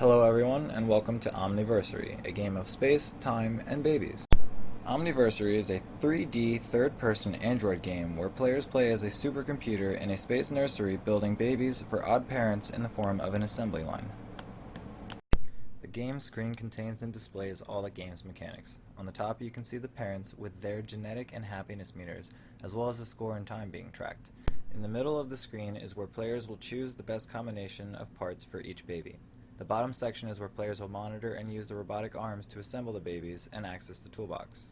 Hello everyone, and welcome to Omniversery, a game of space, time, and babies. Omniversery is a 3D third-person Android game where players play as a supercomputer in a space nursery building babies for odd parents in the form of an assembly line. The game screen contains and displays all the game's mechanics. On the top you can see the parents with their genetic and happiness meters, as well as the score and time being tracked. In the middle of the screen is where players will choose the best combination of parts for each baby. The bottom section is where players will monitor and use the robotic arms to assemble the babies and access the toolbox.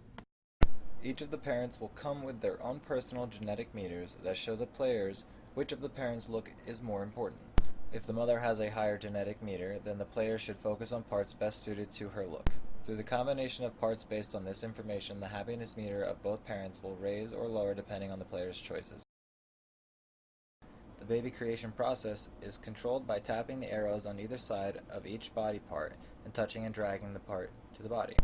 Each of the parents will come with their own personal genetic meters that show the players which of the parents' look is more important. If the mother has a higher genetic meter, then the player should focus on parts best suited to her look. Through the combination of parts based on this information, the happiness meter of both parents will raise or lower depending on the player's choices. The baby creation process is controlled by tapping the arrows on either side of each body part and touching and dragging the part to the body.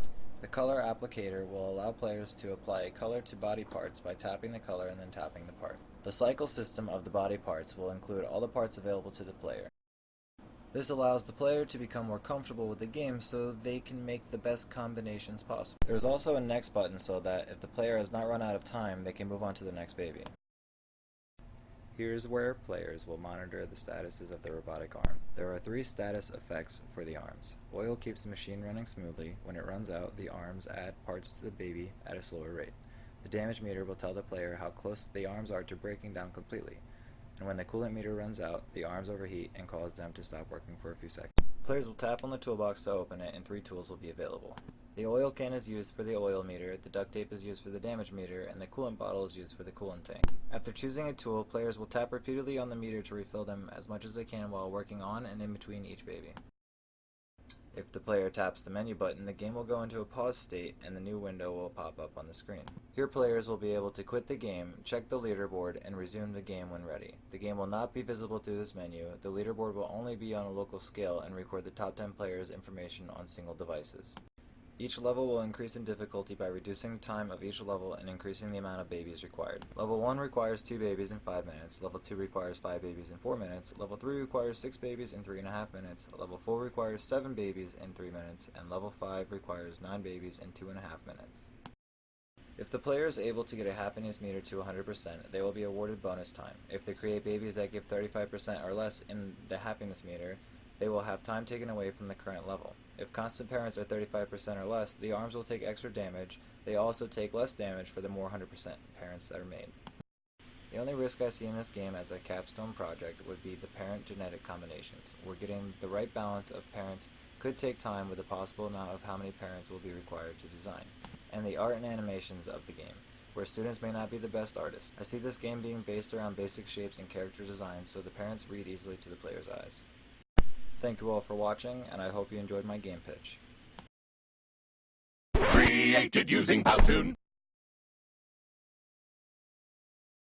The color applicator will allow players to apply a color to body parts by tapping the color and then tapping the part. The cycle system of the body parts will include all the parts available to the player. This allows the player to become more comfortable with the game so they can make the best combinations possible. There is also a next button so that if the player has not run out of time, they can move on to the next baby. Here's where players will monitor the statuses of the robotic arm. There are 3 status effects for the arms. Oil keeps the machine running smoothly. When it runs out, the arms add parts to the baby at a slower rate. The damage meter will tell the player how close the arms are to breaking down completely. And when the coolant meter runs out, the arms overheat and cause them to stop working for a few seconds. Players will tap on the toolbox to open it, and 3 tools will be available. The oil can is used for the oil meter, the duct tape is used for the damage meter, and the coolant bottle is used for the coolant tank. After choosing a tool, players will tap repeatedly on the meter to refill them as much as they can while working on and in between each baby. If the player taps the menu button, the game will go into a pause state and the new window will pop up on the screen. Here players will be able to quit the game, check the leaderboard, and resume the game when ready. The game will not be visible through this menu. The leaderboard will only be on a local scale and record the top 10 players' information on single devices. Each level will increase in difficulty by reducing the time of each level and increasing the amount of babies required. Level 1 requires 2 babies in 5 minutes, Level 2 requires 5 babies in 4 minutes, Level 3 requires 6 babies in 3.5 minutes, Level 4 requires 7 babies in 3 minutes, and Level 5 requires 9 babies in 2.5 minutes. If the player is able to get a happiness meter to 100%, they will be awarded bonus time. If they create babies that give 35% or less in the happiness meter, they will have time taken away from the current level. If constant parents are 35% or less, the arms will take extra damage. They also take less damage for the more 100% parents that are made. The only risk I see in this game as a capstone project would be the parent genetic combinations, where getting the right balance of parents could take time with a possible amount of how many parents will be required to design, and the art and animations of the game, where students may not be the best artists. I see this game being based around basic shapes and character designs so the parents read easily to the player's eyes. Thank you all for watching, and I hope you enjoyed my game pitch. Created using Powtoon.